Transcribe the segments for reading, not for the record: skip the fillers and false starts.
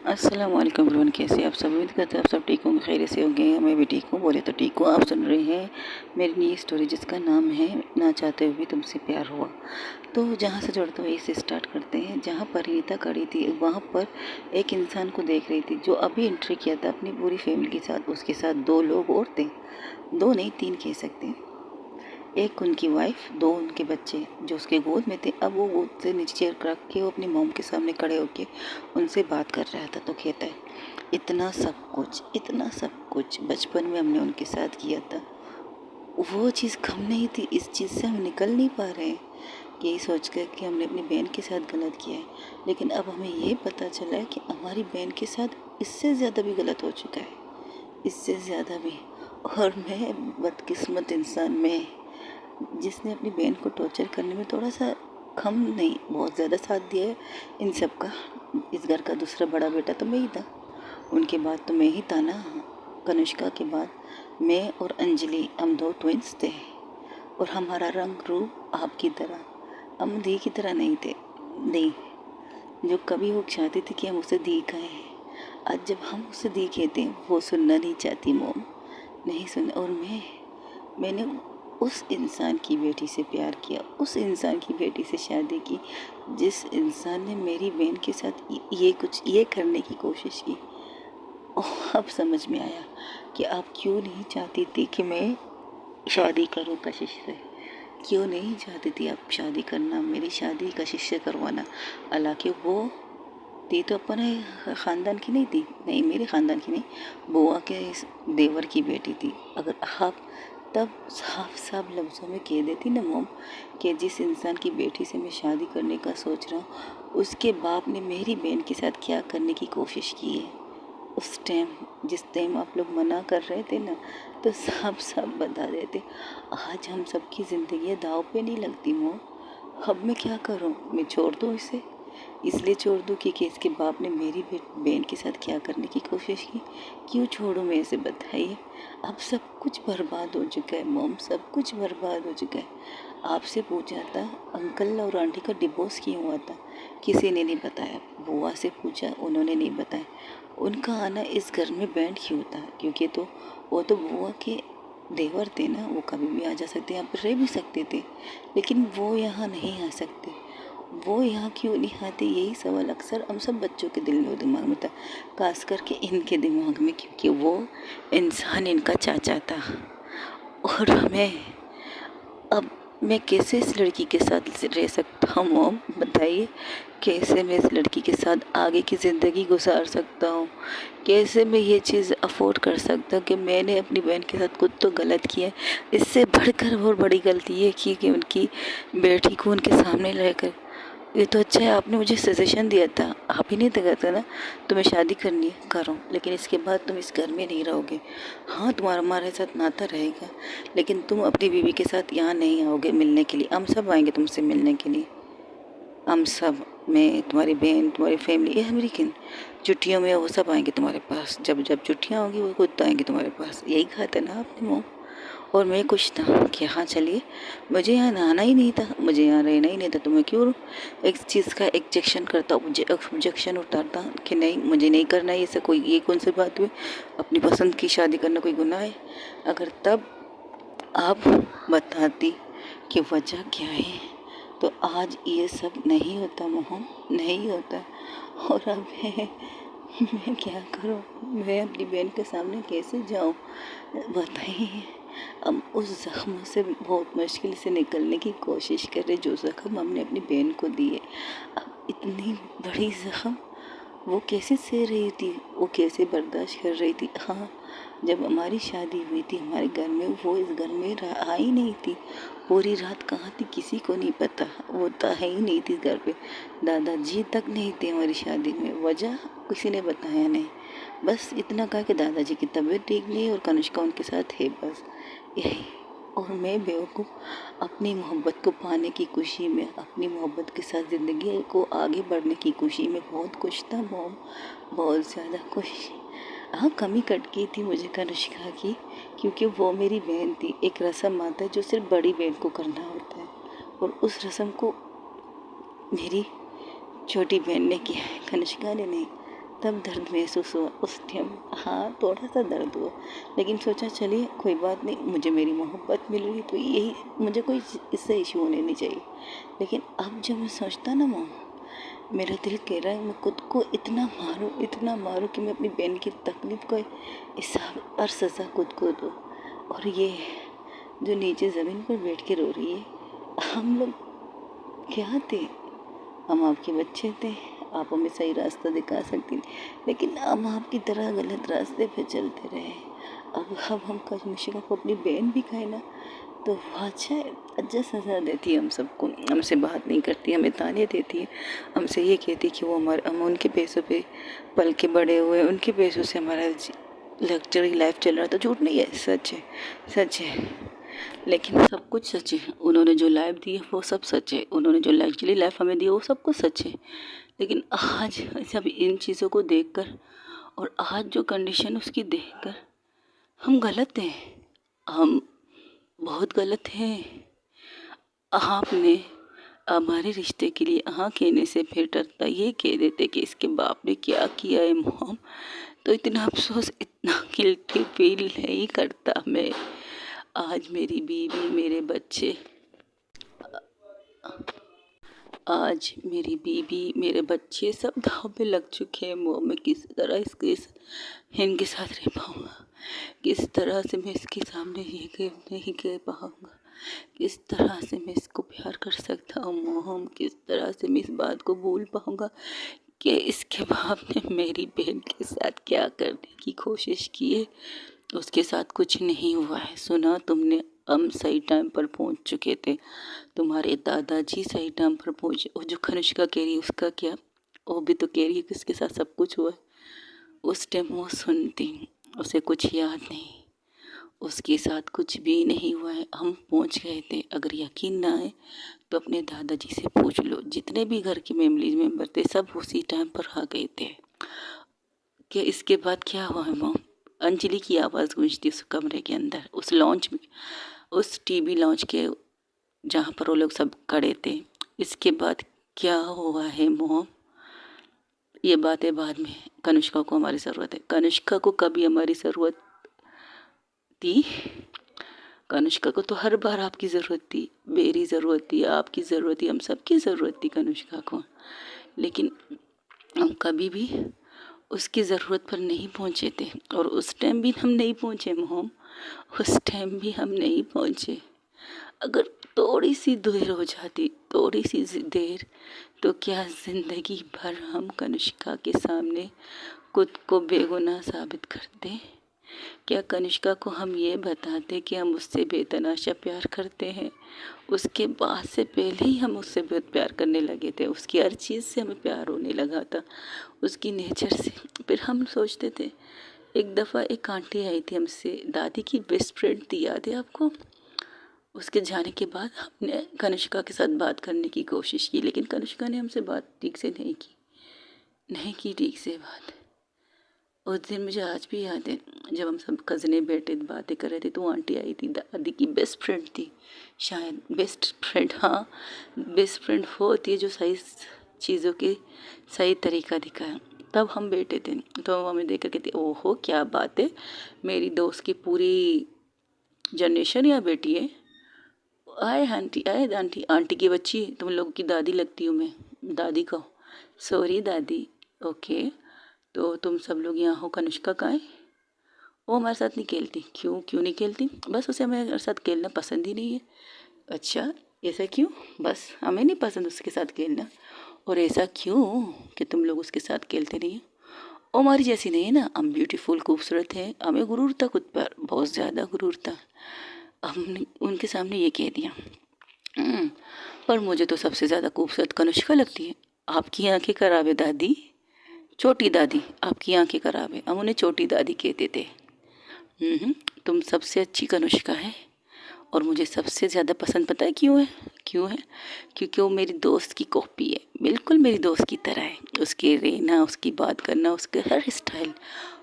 अस्सलाम वालेकुम एवरीवन, कैसे आप सब? उम्मीद करते हैं आप सब ठीक होंगे, खैर से होंगे। मैं भी ठीक हूँ, बोले तो ठीक हूँ। आप सुन रहे हैं मेरी नई स्टोरी जिसका नाम है ना चाहते हुए भी तुमसे प्यार हुआ। तो जहाँ से जुड़ते हुए इसे स्टार्ट करते हैं। जहाँ परिणीता खड़ी थी वहाँ पर एक इंसान को देख रही थी जो अभी एंट्री किया था अपनी पूरी फैमिली के साथ। उसके साथ 2 लोग और थे, 2 नहीं 3 कह सकते हैं। एक उनकी वाइफ, 2 उनके बच्चे जो उसके गोद में थे। अब वो गोद से नीचे रख के वो अपनी मॉम के सामने खड़े होके उनसे बात कर रहा था। तो कहता है, इतना सब कुछ बचपन में हमने उनके साथ किया था, वो चीज़ कम नहीं थी। इस चीज़ से हम निकल नहीं पा रहे हैं, यही सोच कर कि हमने अपनी बहन के साथ गलत किया है। लेकिन अब हमें ये पता चला है कि हमारी बहन के साथ इससे ज़्यादा भी गलत हो चुका है, इससे ज़्यादा भी। और मैं बदकिस्मत इंसान, मैं जिसने अपनी बहन को टॉर्चर करने में थोड़ा सा कम नहीं बहुत ज़्यादा साथ दिया है इन सब का। इस घर का दूसरा बड़ा बेटा तो मैं ही था, उनके बाद तो मैं ही था ना। कनिष्का के बाद मैं और अंजलि, हम 2 ट्विंस थे। और हमारा रंग रूप आपकी तरह, हम दी की तरह नहीं थे। दी जो कभी वो चाहती थी कि हम उसे दी कहें, आज जब हम उसे दी कहते हैं वो सुनना नहीं चाहती मोम, नहीं सुन। और मैंने उस इंसान की बेटी से प्यार किया, उस इंसान की बेटी से शादी की जिस इंसान ने मेरी बहन के साथ ये करने की कोशिश की। और अब समझ में आया कि आप क्यों नहीं चाहती थी कि मैं शादी करूं कशिश से। क्यों नहीं चाहती थी आप शादी करना, मेरी शादी कशिश से करवाना। हालांकि वो थी तो अपने ख़ानदान की नहीं थी, नहीं मेरे ख़ानदान की नहीं, बुआ के देवर की बेटी थी। अगर आप तब साफ साफ लफ्ज़ों में कह देती ना मोम कि जिस इंसान की बेटी से मैं शादी करने का सोच रहा हूँ उसके बाप ने मेरी बहन के साथ क्या करने की कोशिश की है, उस टाइम जिस टाइम आप लोग मना कर रहे थे ना, तो साफ साफ बता देते। आज हम सबकी ज़िंदगी दाव पे नहीं लगती मोम। अब मैं क्या करूँ, मैं छोड़ दूँ इसे? इसलिए छोड़ दूँ कि इसके बाप ने मेरी बहन के साथ क्या करने की कोशिश की? क्यों छोड़ूँ मैं इसे, बताइए? अब सब कुछ बर्बाद हो चुका है मोम, सब कुछ बर्बाद हो चुका है। आपसे पूछा था अंकल और आंटी का डिवोर्स क्यों हुआ था, किसी ने नहीं बताया। बुआ से पूछा, उन्होंने नहीं बताया। उनका आना इस घर में बैंड क्यों था, क्योंकि तो वो तो बुआ के देवर थे ना, वो कभी भी आ जा सकते, यहाँ पर रह भी सकते थे। लेकिन वो यहाँ नहीं आ सकते। वो यहाँ क्यों नहीं आते, यही सवाल अक्सर हम सब बच्चों के दिल में दिमाग में था, खास करके इनके दिमाग में, क्योंकि वो इंसान इनका चाचा था। और अब मैं कैसे इस लड़की के साथ रह सकता हूँ मोम, बताइए? कैसे मैं इस लड़की के साथ आगे की ज़िंदगी गुजार सकता हूँ? कैसे मैं ये चीज़ अफोर्ड कर सकता हूँ कि मैंने अपनी बहन के साथ खुद तो गलत किया है, इससे बढ़कर और बड़ी गलती ये की कि उनकी बेटी को उनके सामने रहकर। ये तो अच्छा है आपने मुझे सजेशन दिया था, आप ही नहीं तो कहते ना तुम्हें शादी करनी है करो, लेकिन इसके बाद तुम इस घर में नहीं रहोगे। हाँ, तुम्हारा हमारे साथ नाता रहेगा, लेकिन तुम अपनी बीवी के साथ यहाँ नहीं आओगे मिलने के लिए। हम सब आएंगे तुमसे मिलने के लिए, हम सब, मैं, तुम्हारी बहन, तुम्हारी फैमिली, ये अमेरिकन छुट्टियों में वो सब आएंगे तुम्हारे पास। जब जब छुट्टियाँ होंगी वो खुद आएंगे तुम्हारे पास। यही कहा था ना आपने मोम? और मैं कुछ था कि हाँ चलिए, मुझे यहाँ नहाना ही नहीं था, मुझे यहाँ रहना ही नहीं था, तो मैं क्यों एक चीज़ का एक्जेक्शन करता, ऑब्जेक्शन उतारता कि नहीं मुझे नहीं करना है। ये कोई, ये कौन सी बात हुई? अपनी पसंद की शादी करना कोई गुनाह है? अगर तब आप बताती कि वजह क्या है तो आज ये सब नहीं होता मोहन, नहीं होता। और अब मैं क्या करूँ, मैं अपनी बहन के सामने कैसे जाऊँ, बताइए? हम उस ज़ख्म से बहुत मुश्किल से निकलने की कोशिश कर रहे, जो ज़ख्म हमने अपनी बहन को दिए। अब इतनी बड़ी ज़ख्म वो कैसे सह रही थी, वो कैसे बर्दाश्त कर रही थी। हाँ, जब हमारी शादी हुई थी हमारे घर में, वो इस घर में आई नहीं थी। पूरी रात कहाँ थी किसी को नहीं पता, वो तो है ही नहीं थी घर पे। दादाजी तक नहीं थे हमारी शादी में, वजह किसी ने बताया नहीं। बस इतना कहा कि दादाजी की तबीयत ठीक नहीं है और कनिष्का उनके साथ है, बस यही। और मैं बेवकूफ़ अपनी मोहब्बत को पाने की खुशी में, अपनी मोहब्बत के साथ ज़िंदगी को आगे बढ़ने की खुशी में बहुत खुश था मोम, बहुत ज़्यादा खुश। हाँ, कमी कट गई थी मुझे कनिष्का की, क्योंकि वो मेरी बहन थी। एक रस्म आता है जो सिर्फ बड़ी बहन को करना होता है, और उस रस्म को मेरी छोटी बहन ने किया है, कनिष्का ने नहीं। तब दर्द महसूस हुआ उस टाइम। हाँ, थोड़ा सा दर्द हुआ, लेकिन सोचा चलिए कोई बात नहीं, मुझे मेरी मोहब्बत मिल रही तो यही, मुझे कोई इससे इशू होने नहीं चाहिए। लेकिन अब जब मैं सोचता ना मॉम, मेरा दिल कह रहा है मैं खुद को इतना मारूं कि मैं अपनी बहन की तकलीफ़ को हिसाब और सज़ा खुद को दूँ। और ये जो नीचे ज़मीन पर बैठ के रो रही है, हम लोग क्या थे? हम आपके बच्चे थे, आप हमें सही रास्ता दिखा सकती थी, लेकिन हम आपकी तरह गलत रास्ते पे चलते रहे। अब हम कनिष्का को अपनी बहन भी कहे ना तो वो अच्छा सज़ा देती है हम सबको। हमसे बात नहीं करती, हमें ताने देती है, हमसे ये कहती कि वो हम उनके पैसों पे पल के बड़े हुए, उनके पैसों से हमारा लग्जरी लाइफ चल रहा था। झूठ नहीं है, सच है, सच है। लेकिन सब कुछ सच है, उन्होंने जो लाइफ दी है वो सब सच है, उन्होंने जो लग्जरी लाइफ हमें दी है वो सब कुछ सच है। लेकिन आज सब इन चीज़ों को देखकर और आज जो कंडीशन उसकी देखकर हम गलत हैं, हम बहुत गलत हैं। आपने हमारे रिश्ते के लिए हाँ कहने से फिर डरता ये कह देते कि इसके बाप ने क्या किया है मोम, तो इतना अफसोस, इतना गिल्टी फील नहीं करता मैं। आज मेरी बीवी, मेरे बच्चे, आज मेरी बीवी, मेरे बच्चे सब दांव पे लग चुके हैं। मोह मैं किस तरह इनके साथ रह पाऊँगा, किस तरह से मैं इसके सामने ये नहीं कह पाऊँगा, किस तरह से मैं इसको प्यार कर सकता हूँ। मोहम किस तरह से मैं इस बात को भूल पाऊँगा कि इसके बाप ने मेरी बहन के साथ क्या करने की कोशिश की है। उसके साथ कुछ नहीं हुआ है। सुना तुमने, हम सही टाइम पर पहुंच चुके थे, तुम्हारे दादाजी सही टाइम पर पहुंचे। वो जो कनिष्का कह रही है उसका क्या, वो भी तो कह रही है कि उसके साथ सब कुछ हुआ है। उस टाइम वो सुनती, उसे कुछ याद नहीं, उसके साथ कुछ भी नहीं हुआ है। हम पहुंच गए थे। अगर यकीन ना आए तो अपने दादाजी से पूछ लो, जितने भी घर के फैमिली मेम्बर थे सब उसी टाइम पर आ गए थे। कि इसके बाद क्या हुआ है मॉम? अंजलि की आवाज़ गूंजती उस कमरे के अंदर, उस लॉन्च में, उस टीवी लॉन्च के जहाँ पर वो लोग सब खड़े थे। इसके बाद क्या हुआ है मॉम? ये बातें बाद में। कनिष्का को हमारी ज़रूरत है। कनिष्का को कभी हमारी ज़रूरत थी? कनिष्का को तो हर बार आपकी ज़रूरत थी, मेरी ज़रूरत थी, आपकी ज़रूरत थी, हम सबकी ज़रूरत थी कनिष्का को। लेकिन हम कभी भी उसकी ज़रूरत पर नहीं पहुँचे थे। और उस टाइम भी हम नहीं पहुँचे मोम, उस टाइम भी हम नहीं पहुँचे। अगर थोड़ी सी देर हो जाती, थोड़ी सी देर, तो क्या ज़िंदगी भर हम कनिष्का के सामने खुद को बेगुनाह साबित करते? क्या कनिष्का को हम ये बताते कि हम उससे बेतनाशा प्यार करते हैं? उसके बाद से पहले ही हम उससे बहुत प्यार करने लगे थे, उसकी हर चीज़ से हमें प्यार होने लगा था, उसकी नेचर से। फिर हम सोचते थे, एक दफ़ा एक आंटी आई थी हमसे, दादी की बेस्ट फ्रेंड थी, याद है आपको? उसके जाने के बाद हमने कनिष्का के साथ बात करने की कोशिश की, लेकिन कनिष्का ने हमसे बात ठीक से नहीं की ठीक से बात। उस दिन मुझे आज भी याद है, जब हम सब कज़ने बैठे बातें कर रहे थे तो वो आंटी आई थी, दादी की बेस्ट फ्रेंड थी शायद, बेस्ट फ्रेंड, हाँ बेस्ट फ्रेंड वो होती है जो सही चीज़ों के सही तरीका दिखाए। तब हम बैठे थे तो हमें देख कर कहती, ओहो क्या बात है, मेरी दोस्त की पूरी जनरेशन यहाँ बैठी है। आए आंटी, आए आंटी, आंटी की बच्ची, तुम लोगों की दादी लगती हूँ मैं, दादी को, सॉरी दादी। ओके, तो तुम सब लोग यहाँ हो, कनिष्का कहाँ है? वो हमारे साथ नहीं खेलती। क्यों नहीं खेलती? बस उसे हमारे साथ खेलना पसंद ही नहीं है। अच्छा, ऐसा क्यों? बस हमें नहीं पसंद उसके साथ खेलना। और ऐसा क्यों कि तुम लोग उसके साथ खेलते नहीं हो? वो हमारी जैसी नहीं है ना, हम ब्यूटीफुल, खूबसूरत है, हमें गुरूर था खुद पर, बहुत ज़्यादा गुरूर था। हमने उनके सामने ये कह दिया। पर मुझे तो सबसे ज़्यादा खूबसूरत कनिष्का लगती है। आपकी आंखें खराब है दादी, छोटी दादी, आपकी आंखें खराब है, हम उन्हें छोटी दादी कहते थे। तुम सबसे अच्छी कनिष्का है और मुझे सबसे ज़्यादा पसंद पता है क्यों है? क्योंकि वो मेरी दोस्त की कॉपी है, बिल्कुल मेरी दोस्त की तरह है। उसके रहना, उसकी बात करना, उसके हर स्टाइल,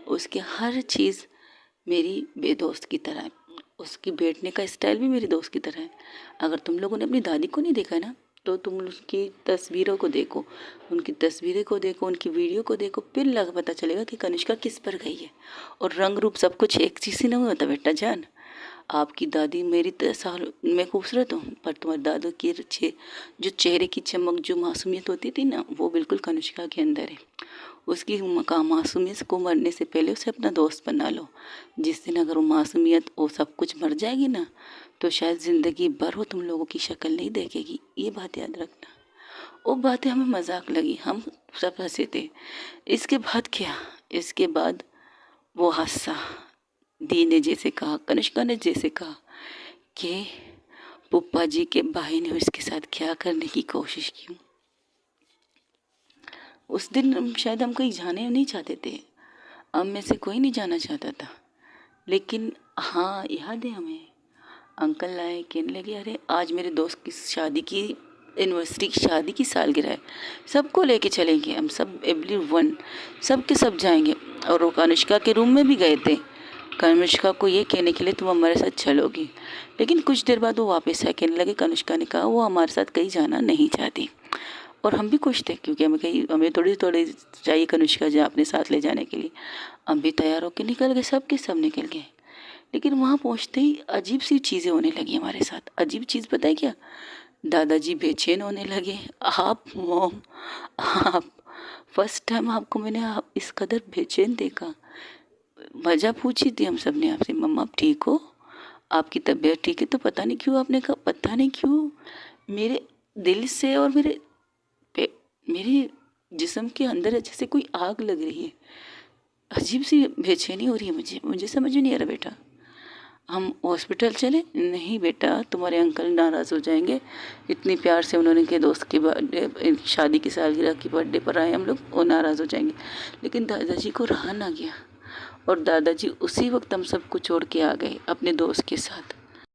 उसके हर चीज़ मेरी बेदोस्त की तरह है। उसकी बैठने का स्टाइल भी मेरी दोस्त की तरह है। अगर तुम लोगों ने अपनी दादी को नहीं देखा है ना, तो तुम उनकी तस्वीरों को देखो, उनकी वीडियो को देखो, फिर पता चलेगा कि कनिष्का किस पर गई है। और रंग रूप सब कुछ एक चीज़ से नहीं होता बेटा जान। आपकी दादी मेरी साल में खूबसूरत हूँ, पर तुम्हारे दादू की जो चेहरे की चमक, जो मासूमियत होती थी ना, वो बिल्कुल कनिष्का के अंदर है। उसकी मासूमियत को मरने से पहले उसे अपना दोस्त बना लो। जिस दिन अगर वो मासूमियत वो सब कुछ मर जाएगी ना, तो शायद ज़िंदगी भर वो तुम लोगों की शक्ल नहीं देखेगी। ये बात याद रखना। वो बातें हमें मजाक लगी, हम सब हंसे थे। इसके बाद क्या, इसके बाद वो हंसा। दी ने जैसे कहा, कनिष्का ने जैसे कहा कि पुप्पा जी के भाई ने उसके साथ क्या करने की कोशिश की। उस दिन शायद हम कहीं जाने नहीं चाहते थे, हम में से कोई नहीं जाना चाहता था, लेकिन हाँ याद है हमें, अंकल आए, कहने लगे अरे आज मेरे दोस्त की शादी की, एनिवर्सरी की, शादी की सालगिरह है, सबको लेके चलेंगे हम, सब एवरीवन, सब के सब जाएंगे। और वो कनिष्का के रूम में भी गए थे, कनिष्का को ये कहने के लिए तुम हमारे साथ चलोगी। लेकिन कुछ देर बाद वो वापस आए, कहने लगे कनिष्का ने कहा वो हमारे साथ कहीं जाना नहीं चाहती। और हम भी खुश थे, क्योंकि हमें थोड़ी चाहिए कनिष्का जी अपने साथ ले जाने के लिए। हम भी तैयार होकर निकल गए, सब के सब निकल गए। लेकिन वहाँ पहुँचते ही अजीब सी चीज़ें होने लगी हमारे साथ। अजीब चीज़ पता है क्या, दादाजी बेचैन होने लगे। आप मॉम, आप फर्स्ट टाइम आपको मैंने आप इस कदर बेचैन देखा। वजह पूछी थी हम सब ने आपसे, मम्मा आप ठीक हो, आपकी तबीयत ठीक है? तो पता नहीं क्यों आपने कहा, पता नहीं क्यों मेरे दिल से और मेरे जिस्म के अंदर जैसे कोई आग लग रही है। अजीब सी बेचैनी हो रही है मुझे समझ में नहीं आ रहा बेटा। हम हॉस्पिटल चले? नहीं बेटा, तुम्हारे अंकल नाराज़ हो जाएंगे। इतनी प्यार से उन्होंने के दोस्त की बर्थडे, शादी की सालगिरह की बर्थडे पर आए हम लोग, वो नाराज़ हो जाएंगे। लेकिन दादाजी को रहा ना गया, और दादाजी उसी वक्त हम सबको छोड़ के आ गए अपने दोस्त के साथ।